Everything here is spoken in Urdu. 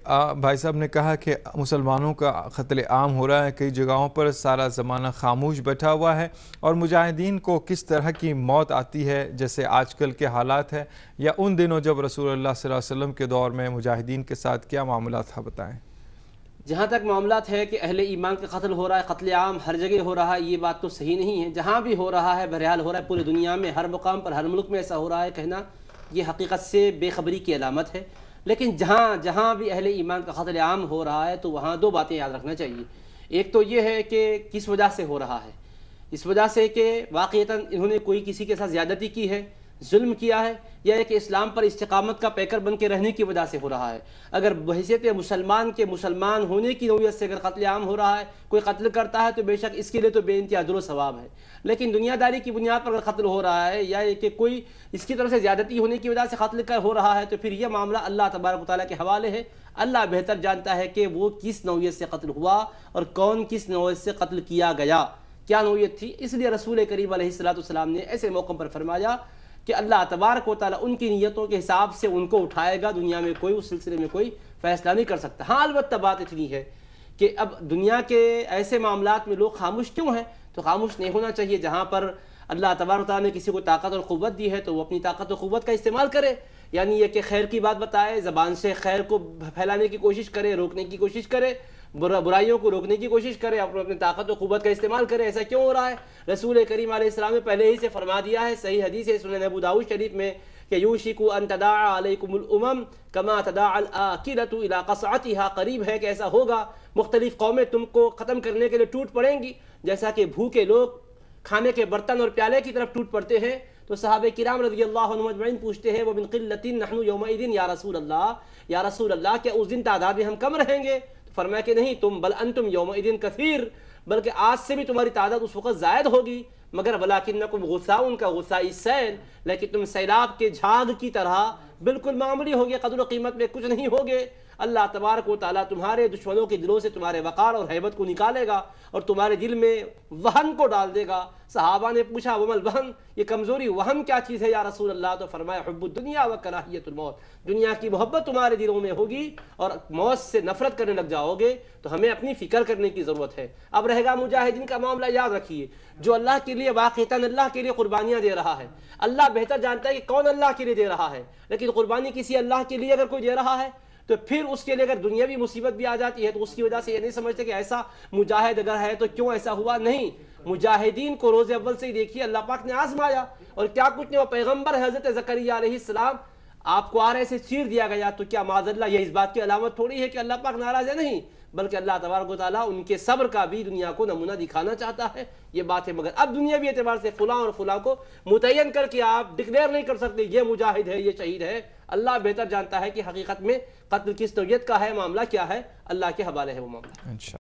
بھائی صاحب نے کہا کہ مسلمانوں کا قتل عام ہو رہا ہے، کئی جگہوں پر سارا زمانہ خاموش بیٹھا ہوا ہے، اور مجاہدین کو کس طرح کی موت آتی ہے جیسے آج کل کے حالات ہیں، یا ان دنوں جب رسول اللہ صلی اللہ علیہ وسلم کے دور میں مجاہدین کے ساتھ کیا معاملات تھا، بتائیں۔ جہاں تک معاملات ہے کہ اہل ایمان کا قتل ہو رہا ہے، قتل عام ہر جگہ ہو رہا ہے، یہ بات تو صحیح نہیں ہے۔ جہاں بھی ہو رہا ہے بہرحال ہو رہا ہے، پوری دنیا میں ہر مقام پر ہر ملک میں ایسا ہو رہا ہے، کہنا یہ حقیقت سے بے خبری کی علامت ہے۔ لیکن جہاں بھی اہل ایمان کا قتل عام ہو رہا ہے تو وہاں دو باتیں یاد رکھنا چاہیے۔ ایک تو یہ ہے کہ کس وجہ سے ہو رہا ہے، اس وجہ سے کہ واقعتاً انہوں نے کوئی کسی کے ساتھ زیادتی کی ہے، ظلم کیا ہے، یا کہ اسلام پر استقامت کا پیکر بن کے رہنے کی وجہ سے ہو رہا ہے۔ اگر بحیثیت مسلمان کے مسلمان ہونے کی نوعیت سے اگر قتل عام ہو رہا ہے، کوئی قتل کرتا ہے تو بے شک اس کے لیے تو بے انتہا اجر و ثواب ہے۔ لیکن دنیا داری کی بنیاد پر اگر قتل ہو رہا ہے، یا کہ کوئی اس کی طرف سے زیادتی ہونے کی وجہ سے قتل ہو رہا ہے، تو پھر یہ معاملہ اللہ تبارک و تعالیٰ کے حوالے ہے۔ اللہ بہتر جانتا ہے کہ وہ کس نوعیت سے قتل ہوا اور کون کس نوعیت سے قتل کیا گیا، کیا نوعیت تھی۔ اس لیے رسول کریم علیہ السلام نے ایسے موقع پر فرمایا کہ اللہ تبارک و تعالیٰ ان کی نیتوں کے حساب سے ان کو اٹھائے گا، دنیا میں کوئی اس سلسلے میں کوئی فیصلہ نہیں کر سکتا۔ ہاں البتہ بات اتنی ہے کہ اب دنیا کے ایسے معاملات میں لوگ خاموش کیوں ہیں؟ تو خاموش نہیں ہونا چاہیے۔ جہاں پر اللہ تبارک و تعالیٰ نے کسی کو طاقت اور قوت دی ہے تو وہ اپنی طاقت و قوت کا استعمال کرے، یعنی یہ کہ خیر کی بات بتائے، زبان سے خیر کو پھیلانے کی کوشش کرے، روکنے کی کوشش کرے، برائیوں کو روکنے کی کوشش کرے، اپنی طاقت و قوت کا استعمال کرے۔ ایسا کیوں ہو رہا ہے؟ رسول کریم علیہ السلام نے پہلے ہی سے فرما دیا ہے، صحیح حدیث ہے سنن ابو داؤد شریف میں، کہ یوشک ان تداعى علیکم الامم کما تداعى الاکلۃ الی قصعتها، قریب ہے کہ ایسا ہوگا، مختلف قومیں تم کو ختم کرنے کے لیے ٹوٹ پڑیں گی جیسا کہ بھوکے لوگ کھانے کے برتن اور پیالے کی طرف ٹوٹ پڑتے ہیں۔ تو صحابہ کرام رضی اللہ عنہم اجمعین پوچھتے ہیں، وَمِن قِلَّةٍ نَحْنُ يَوْمَئِذٍ یا رسول اللہ، کیا اس دن تعداد میں ہم کم رہیں گے؟ تو فرمایا کہ نہیں، تم بل انتم یومئذ کثیر، بلکہ آج سے بھی تمہاری تعداد اس وقت زائد ہوگی، مگر وَلَٰكِنَّكُمْ غُثَاءٌ كَغُثَاءِ السَّيْلِ، لیکن تم سیلاب کے جھاگ کی طرح بالکل معمولی ہوگے، قدر و قیمت میں کچھ نہیں ہوگے۔ اللہ تبارک و تعالیٰ تمہارے دشمنوں کے دلوں سے تمہارے وقار اور ہیبت کو نکالے گا اور تمہارے دل میں وہن کو ڈال دے گا۔ صحابہ نے پوچھا ومل وہن، یہ کمزوری وہن کیا چیز ہے یا رسول اللہ؟ تو فرمایا حب الدنیا و کراہیت الموت، دنیا کی محبت تمہارے دلوں میں ہوگی اور موت سے نفرت کرنے لگ جاؤ گے، تو ہمیں اپنی فکر کرنے کی ضرورت ہے۔ اب رہے گا مجاہدین کا معاملہ، یاد رکھیے، جو اللہ کے لیے واقعتاً اللہ کے لیے قربانیاں دے رہا ہے، اللہ بہتر جانتا ہے کہ کون اللہ کے لیے دے رہا ہے، لیکن قربانی کسی اللہ کے لیے اگر کوئی دے رہا ہے تو پھر اس کے لیے اگر دنیاوی مصیبت بھی آ جاتی ہے تو اس کی وجہ سے یہ نہیں سمجھتے کہ ایسا مجاہد اگر ہے تو کیوں ایسا ہوا۔ نہیں، مجاہدین کو روز اول سے ہی دیکھیے اللہ پاک نے آزمایا، اور کیا کچھ نہیں، وہ پیغمبر حضرت زکریہ علیہ السلام آپ کو آرے سے چیر دیا گیا، تو کیا معاذ اللہ یہ اس بات کی علامت تھوڑی ہے کہ اللہ پاک ناراض ہے؟ نہیں، بلکہ اللہ تبارک و تعالیٰ ان کے صبر کا بھی دنیا کو نمونہ دکھانا چاہتا ہے، یہ بات ہے۔ مگر اب دنیاوی اعتبار سے فلاں اور فلاں کو متعین کر کے آپ ڈکلیئر نہیں کر سکتے یہ مجاہد ہے، یہ شہید ہے۔ اللہ بہتر جانتا ہے کہ حقیقت میں قتل کس نوعیت کا ہے، معاملہ کیا ہے، اللہ کے حوالے ہے وہ معاملہ۔